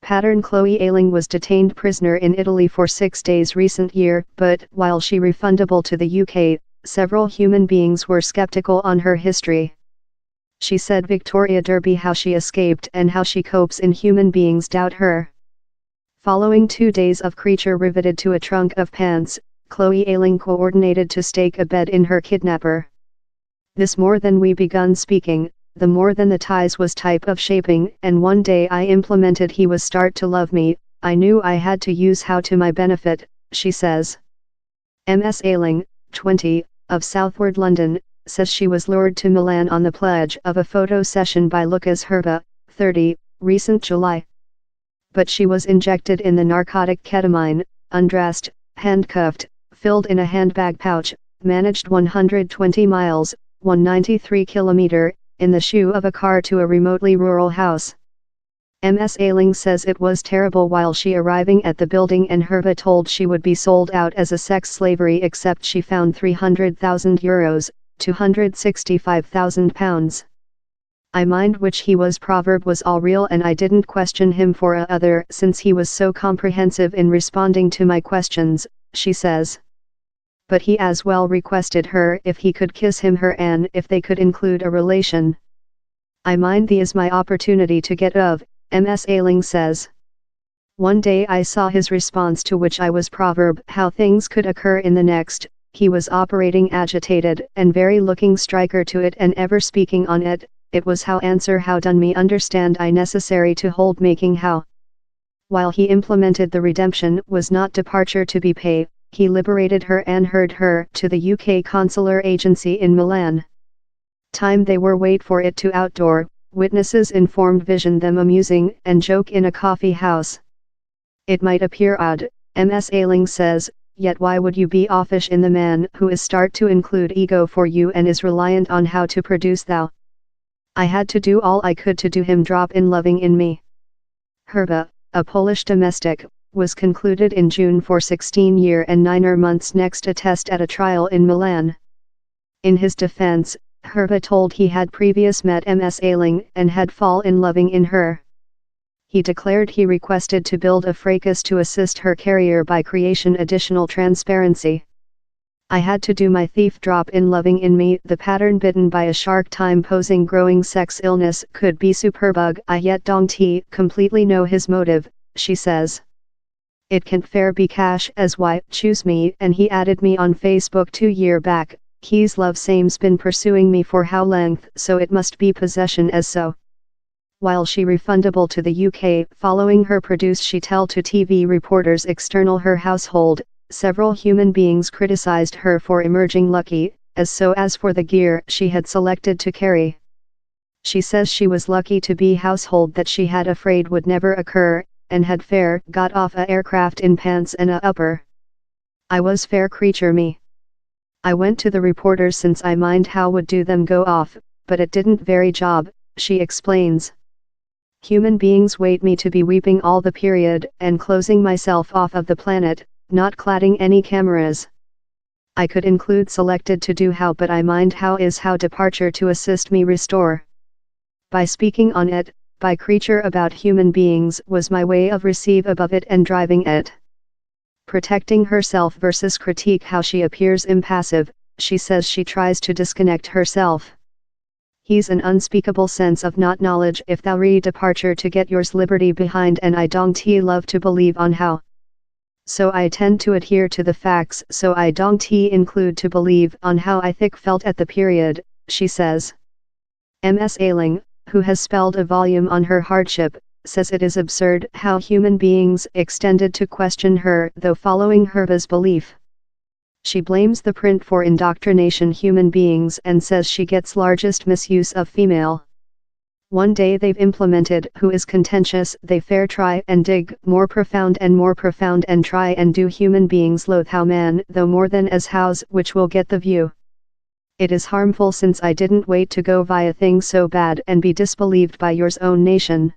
pattern. Chloe Ayling was detained prisoner in Italy for 6 days recent year, but while she refundable to the UK, several human beings were skeptical on her history. She said Victoria Derby how she escaped and how she copes in human beings doubt her. Following 2 days of creature riveted to a trunk of pants, Chloe Ayling coordinated to stake a bed in her kidnapper. This more than we begun speaking, the more than the ties was type of shaping, and one day I implemented he was start to love me, I knew I had to use how to my benefit, she says. Ms. Ayling, 20, of Southward London, says she was lured to Milan on the pledge of a photo session by Lucas Herba, 30, recent July. But she was injected in the narcotic ketamine, undressed, handcuffed, filled in a handbag pouch, managed 120 miles, 193 km, in the shoe of a car to a remotely rural house. Ms. Ayling says it was terrible while she arriving at the building, and Herba told she would be sold out as a sex slavery, except she found €300,000, £265,000. I mind which he was proverb was all real, and I didn't question him for a other since he was so comprehensive in responding to my questions, she says. But he as well requested her if he could kiss him her and if they could include a relation. I mind the is my opportunity to get of, Ms. Ayling says. One day I saw his response, to which I was proverb how things could occur in the next. He was operating agitated and very looking striker to it and ever speaking on it. It was how answer how done me understand I necessary to hold making how. While he implemented the redemption was not departure to be pay, he liberated her and herd her to the UK consular agency in Milan. Time they were wait for it to outdoor, witnesses informed vision them amusing and joke in a coffee house. It might appear odd, Ms. Ayling says, yet why would you be offish in the man who is start to include ego for you and is reliant on how to produce thou? I had to do all I could to do him drop in loving in me. Herba, a Polish domestic, was concluded in June for 16 year and 9 months next attest at a trial in Milan. In his defense, Herba told he had previous met Ms. Ayling and had fall in loving in her. He declared he requested to build a fracas to assist her career by creation additional transparency. I had to do my thief drop in loving in me. The pattern bitten by a shark time posing growing sex illness could be superbug. I yet don't completely know his motive, she says. It can't fair be cash as why choose me, and he added me on Facebook 2 year back. He's love same's been pursuing me for how length, so it must be possession as so. While she refundable to the UK, following her produce she tell to TV reporters external her household, several human beings criticized her for emerging lucky, as for the gear she had selected to carry. She says she was lucky to be household that she had afraid would never occur, and had fair got off a aircraft in pants and a upper. I was fair creature me. I went to the reporters since I mind how would do them go off, but it didn't very job, she explains. Human beings wait me to be weeping all the period and closing myself off of the planet, not cladding any cameras. I could include selected to do how, but I mind how is how departure to assist me restore. By speaking on it, by creature about human beings was my way of receive above it and driving it. Protecting herself versus critique how she appears impassive, she says she tries to disconnect herself. He's an unspeakable sense of not knowledge if thou re departure to get yours liberty behind, and I don't love to believe on how. So I tend to adhere to the facts, so I don't include to believe on how I thick felt at the period, she says. Ms. Ayling, who has spelled a volume on her hardship, says it is absurd how human beings extended to question her, though following Herba's belief. She blames the print for indoctrination human beings and says she gets largest misuse of female. One day they've implemented who is contentious, they fair try and dig more profound and try and do human beings loathe how man though more than as house, which will get the view. It is harmful since I didn't wait to go via things so bad and be disbelieved by yours own nation.